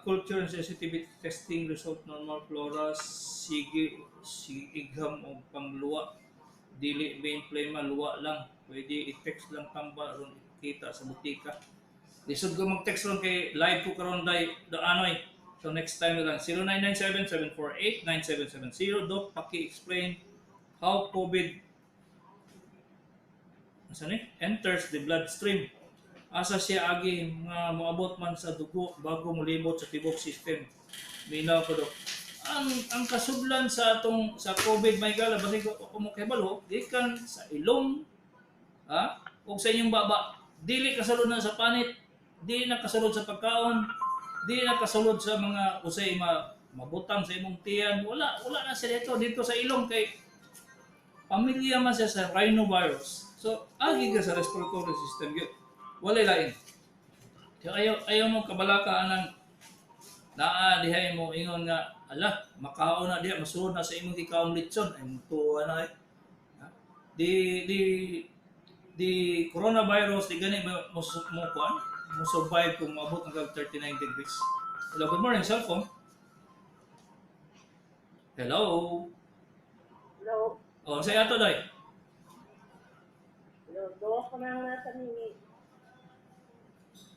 A: Culture and sensitivity testing result normal flora sige igham o pangluwa. Dili main plema luwa lang. Pwede i-text lang tamba ron kita sa butika. Lisod ko mag-text ron kay live ko karon day do anoy. So next time na lang 0997-748-9770. Doc, paki-explain how COVID enters the bloodstream. Asa siya agi nga moabot man sa dugo bago molibot sa tibok system. Minaw ko Doc. Ang kasudlan sa atong sa COVID may gala basi ko mo kay balo gikan sa ilong ug sa inyong baba dili kasulod na sa panit, dili na kasulod sa pagkaon, dili na kasulod sa mga usay mabutang sa imong tiyan, wala na siya dito sa ilong kay pamilya man siya sa rhinovirus. So agi ka sa respiratory system gyud. Walay lain. Kaya ayaw mo kabalaka anang naa dihay mo ingon nga ala makaon na diha masulod na sa imong gikaong litson ay mutuwa na di coronavirus di gani mo kuan mo survive kung maabot hanggang 39 degrees. Hello, good morning, cellphone. Hello.
D: Hello.
A: Oh, say ato day.
D: Hello. Doon ko nang nasa nini.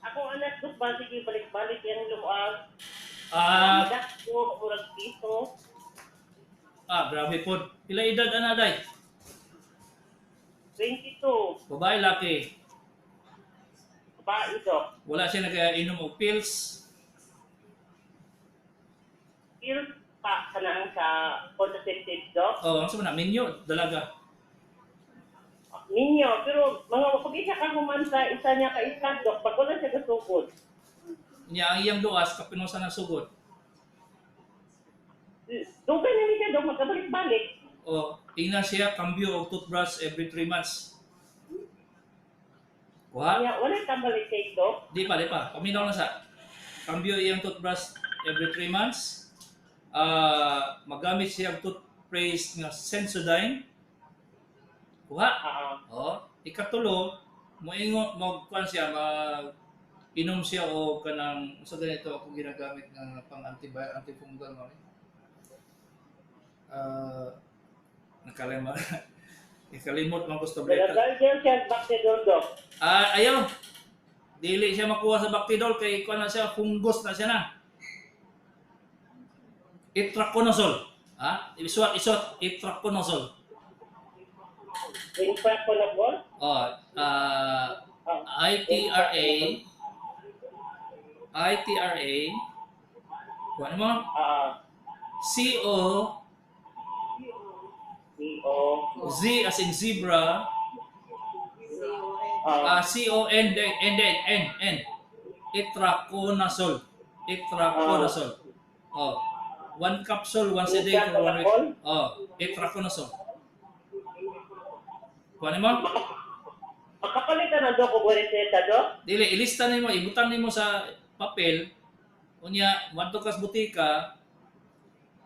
D: Akong anak doon ba sige balik-balik yung lumaag. Madak ko, murag piso.
A: Grabe po. Pila edad ana day?
D: 22.
A: Babae, laki.
D: Babae do.
A: Wala siya nag-inom og pills.
D: Pills pa kanang sa contraceptive do.
A: Oh, ano na minyo dalaga.
D: Ninyo, pero mga pag isa ka human sa isa niya ka isa do, pag wala siya kasugod.
A: Niya ang iyang duas kapinosa na sugod.
D: Dugay na niya do, magkabalik-balik.
A: O, tingnan siya cambio og toothbrush every 3 months. Kuha?
D: Wala kang balik kay do.
A: Di pa. Paminaw na sa. Cambio iyang toothbrush every 3 months. Magamit siya ang toothpaste nga Sensodyne. Kuha? O, ikatulo, moingon mo kuan siya inom siya o kanang sa ganito ako ginagamit nga pang antifungal mo. Nakalimot man ko sa tableta.
D: Nagagal siya Bactidol do.
A: Ayaw. Dili siya makuha sa Bactidol kay kuan na siya, fungus na siya na. Itraconazole. Isuat, itraconazole.
D: Yung pa ko na po.
A: ITRA. Kuha mo? CO Z as in zebra. CON N. Itraconazole. Oh. 1 capsule once a day for 1 week. Oh, itraconazole. Kuha mo?
D: Makapalit ka na, Dok, o reseta, Dok?
A: Dili, ilista nimo, ibutang nimo sa papel. Unya, wadto kas butika,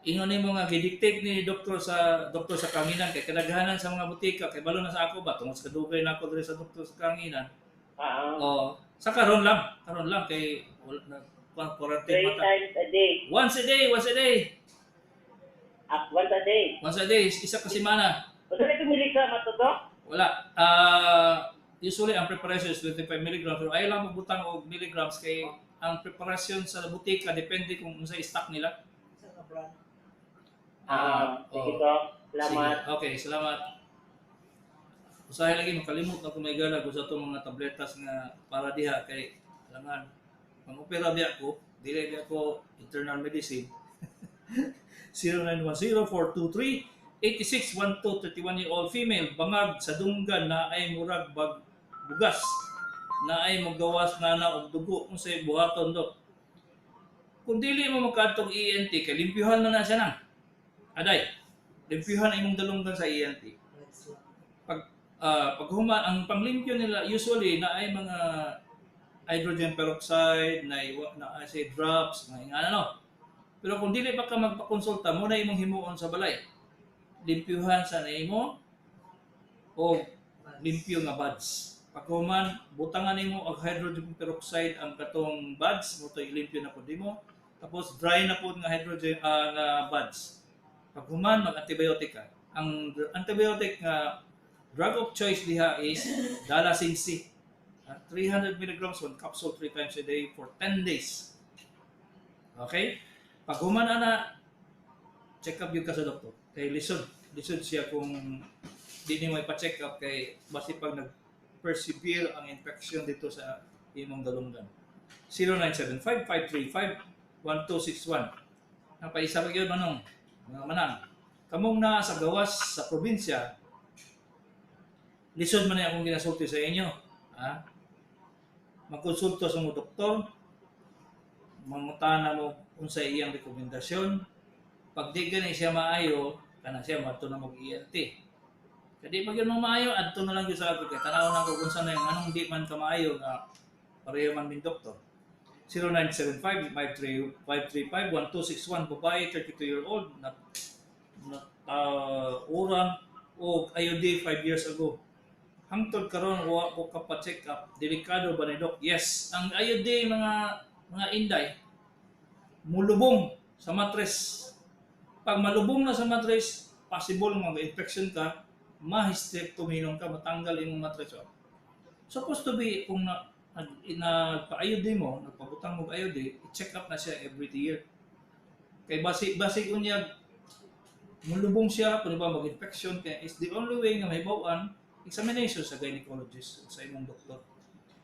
A: ingon nimo nga gidictate ni doktor sa kanginan kay kadaghanan sa mga butika kay balo na sa ako ba tungod sa kadugay na ako diri sa doktor sa kanginan. Oh, sa karon lang kay wala na quarantine
D: 3
A: mata.
D: times a day.
A: Once a day.
D: Once a day.
A: Once a day, isa ka semana.
D: O dali tumili ka, matodok?
A: Wala. Usually ang preparation is 25 milligrams pero ayaw lang magbutang og milligrams kay ang preparasyon sa butika depende kung unsa stock nila.
D: Sige, Dok. Salamat.
A: Sige. Okay, salamat. Usahay lagi makalimot na kung may gala ko sa itong mga tabletas nga para diha kay kailangan mag-opera biya ko, dili biya ko internal medicine. 0910-423-8612, 31-year-old female, bangag sa dunggan na ay murag bugas na ay magawas na og dugo kung sa buhaton, Dok. Kung dili mo makadtong ENT kay limpyuhan na siya nang. Aday, limpyuhan imong dalunggan sa ENT. Pag ang panglimpyo nila usually na ay mga hydrogen peroxide, na acid drops, mga ano. Pero kung dili pa ka magpakonsulta, mo na imong himuon sa balay. Limpyuhan sa nimo o limpyo nga buds. Paghuman, butangan nimo og hydrogen peroxide ang katong buds, mo to ilimpyo na pud nimo. Tapos dry na pud nga hydrogen nga buds. Paghuman, mag-antibiotic ka. Ang antibiotic nga drug of choice diha is Dalacin C. 300 milligrams, 1 capsule 3 times a day for 10 days. Okay? Paghuman na, check up yun ka sa doktor. Kay lisod siya kung di ni mo ipa-check up kay basi pag nag-persevere ang infection dito sa imong dalunggan. 0975-535-1261. Napaisa pa yun, manong. Mga manang. Kamong na sa gawas sa probinsya, lisod man na akong ginasulti sa inyo. Magkonsulto sa mga doktor, mangutana mo kung sa iyang rekomendasyon. Pag di ganun siya maayo, kana siya mato na mag-ENT. Kadi pag yun maayo, adto na lang yun sa ako. Kaya tanaw na ko kung saan na yung anong di man kamaayo na pareho man min doktor. 0975-535-1261, babae, 32-year-old, urang o IUD 5 years ago. Hangtod karon wa ko ka pa-check up, delikado ba ni Doc? Yes, ang IUD mga inday mulubong sa mattress. Pag malubong na sa mattress, possible mag-infection ka, ma-hysterectomy ka, matanggal imong mattress. Supposed to be kung pa-IUD mo, nagpabutang mo IUD, i-check up na siya every year. Kay basic unya mulubong siya, kung ba mag-infection, kaya is the only way nga mahibawan examination sa gynecologist sa imong doktor.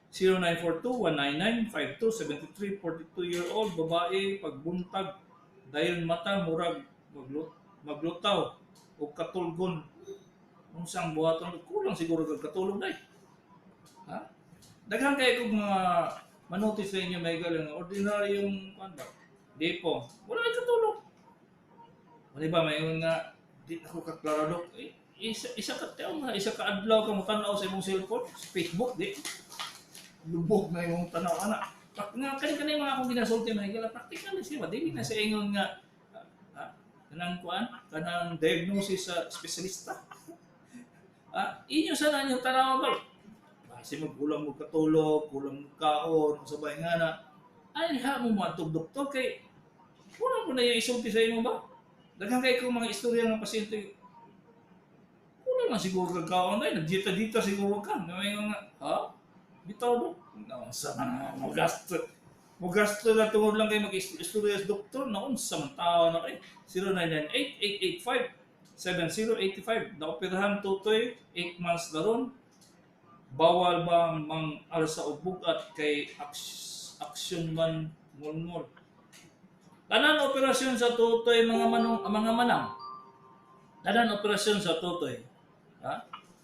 A: 0942-199-5273, 42-year-old babae, pagbuntag, dayon mata, murag, maglutaw, o katulgon. Unsang buhaton, kulang siguro katulog na Daghan kayo kung manotice sa inyo may galing, ordinary yung depo, wala kayo katulog. Wala ba, may nga, di ako kaklarado, isa ka adlaw ka matanaw sa imong cellphone, sa Facebook, di. Lubog na yung tanaw, anak. Nga, kanina yung mga akong ginasulti, may gala, praktikal na siya, di na sa ingon nga, kanang diagnosis sa espesyalista. Inyo sana yung tanaw ba? Kasi magkulang mo katulog, kulang mo kaon, sabay nga na, ay, mo matog doktor, kay, kulang ko na yung isulti sa inyo ba? Daghang kayo kung mga istorya ng pasyente, kulang lang siguro kagkaon na, nagdita-dita siguro ka. May nga, bitaw do? Naunsa man mo gasto. Mo gasto na tungod lang kayo mag-istorya sa doktor, naunsa man tao na kayo. 0998-885-7085. Naoperahan tutoy, 8 months na ron. Bawal ba mang alsa o bugat kay aksyon man mulmul. Tanan operasyon sa tutoy mga manang. Tanan operasyon sa tutoy.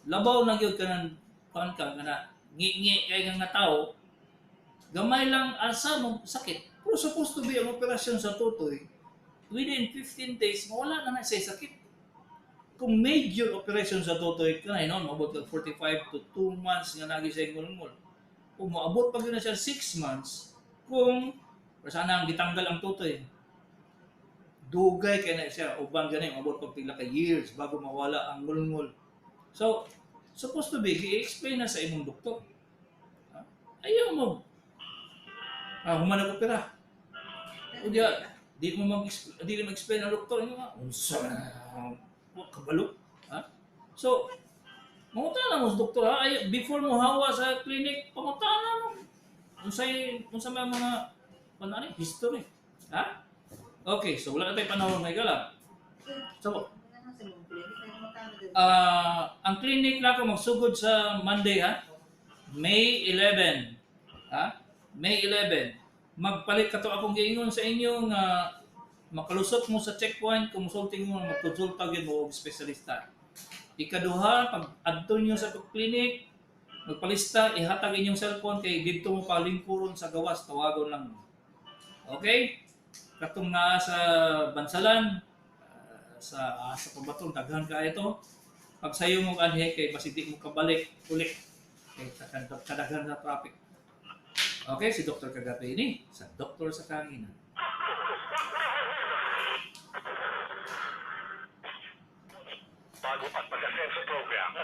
A: Labaw na gyud kanang kana ngi kay nga tao. Gamay lang asa mo sakit. Pero supposed to be ang operasyon sa tutoy. Within 15 days mawala na siya sakit. kung major operation sa tutoy ka na, maabot ka 45 to 2 months nga lagi sa ngulngol. Kung maabot pa yun na siya 6 months, kung sana ang gitanggal ang tutoy, dugay kaya na siya, ubang ganun, maabot pa pila ka years bago mawala ang ngulngol. So, supposed to be, i-explain na sa imong doktor. Ayaw mo. Humanag opera. O diya, di mo mag-explain ang doktor. Unsa na, kabalo. So, mangutana mo sa doktor, before mo hawa sa clinic, pangutana mo. Unsa may mga history. Okay, so wala na tayo panahon may gala. So, ang clinic na ako magsugod sa Monday, May 11. May 11. Magpalit ka to akong giingon sa inyo nga makalusot mo sa checkpoint, kumusulting mo, magkonsulta gyud mo og espesyalista. Ikaduha, pag adto niyo sa clinic, magpalista, ihatag inyong cellphone kay didto mo palingkuron sa gawas, tawagon lang. Okay? Katong nga sa Bansalan, sa Pabatong, daghan ka ito. Pag sayo mo anhe kay basi di mo kabalik ulit. Kay kadaghan na traffic. Okay, si Dr. Kagape ini sa Doktor sa Kanginan.
E: Bago at pag-asenso program.